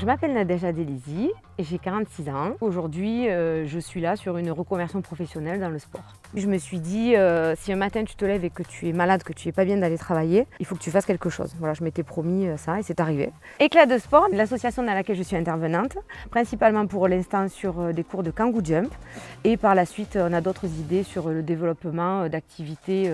Je m'appelle Nadège Adelizi et j'ai 46 ans. Aujourd'hui, je suis là sur une reconversion professionnelle dans le sport. Je me suis dit, si un matin tu te lèves et que tu es malade, que tu n'es pas bien d'aller travailler, il faut que tu fasses quelque chose. Voilà, je m'étais promis ça et c'est arrivé. Éclat de sport, l'association dans laquelle je suis intervenante, principalement pour l'instant sur des cours de Kangoo Jump. Et par la suite, on a d'autres idées sur le développement d'activités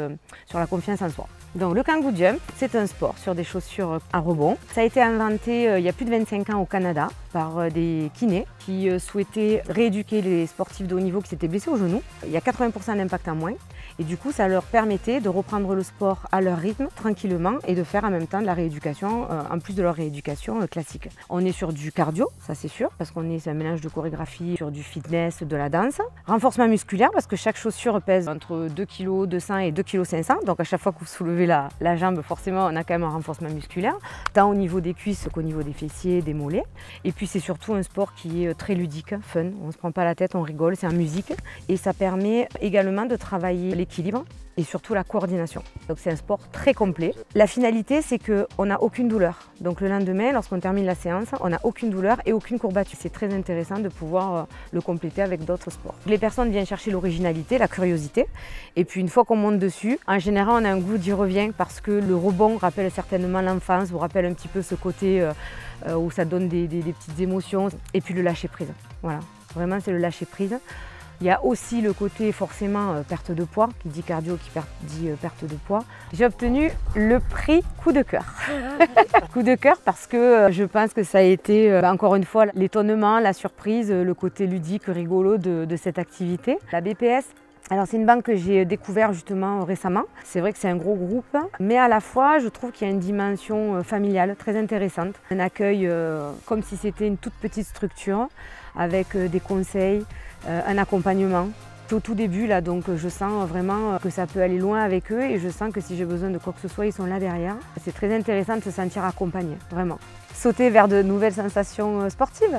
sur la confiance en soi. Donc le Kangoo Jump, c'est un sport sur des chaussures à rebond. Ça a été inventé il y a plus de 25 ans au Canada par des kinés qui souhaitaient rééduquer les sportifs de haut niveau qui s'étaient blessés au genou. Il y a 80% d'impact en moins et du coup ça leur permettait de reprendre le sport à leur rythme, tranquillement, et de faire en même temps de la rééducation en plus de leur rééducation classique. On est sur du cardio, ça c'est sûr, parce c'est un mélange de chorégraphie, sur du fitness, de la danse. Renforcement musculaire parce que chaque chaussure pèse entre 2 kg 200 et 2 kg 500, donc à chaque fois que vous soulevez la jambe, forcément on a quand même un renforcement musculaire, tant au niveau des cuisses qu'au niveau des fessiers, des mollets. Et puis c'est surtout un sport qui est très ludique, fun, on ne se prend pas la tête, on rigole, c'est en musique. Et ça permet également de travailler l'équilibre et surtout la coordination. Donc c'est un sport très complet. La finalité, c'est qu'on n'a aucune douleur. Donc le lendemain, lorsqu'on termine la séance, on n'a aucune douleur et aucune courbature. C'est très intéressant de pouvoir le compléter avec d'autres sports. Les personnes viennent chercher l'originalité, la curiosité. Et puis une fois qu'on monte dessus, en général, on a un goût d'y revient parce que le rebond rappelle certainement l'enfance, vous rappelle un petit peu ce côté où ça donne des petites émotions. Et puis le lâcher prise. Voilà, vraiment c'est le lâcher prise. Il y a aussi le côté forcément perte de poids, qui dit cardio, qui dit perte de poids. J'ai obtenu le prix coup de cœur. Coup de cœur parce que je pense que ça a été encore une fois l'étonnement, la surprise, le côté ludique, rigolo de cette activité. La BPS, alors c'est une banque que j'ai découvert justement récemment. C'est vrai que c'est un gros groupe, mais à la fois je trouve qu'il y a une dimension familiale très intéressante. Un accueil comme si c'était une toute petite structure avec des conseils, un accompagnement. C'est au tout début là, donc je sens vraiment que ça peut aller loin avec eux et je sens que si j'ai besoin de quoi que ce soit, ils sont là derrière. C'est très intéressant de se sentir accompagné, vraiment. Sauter vers de nouvelles sensations sportives.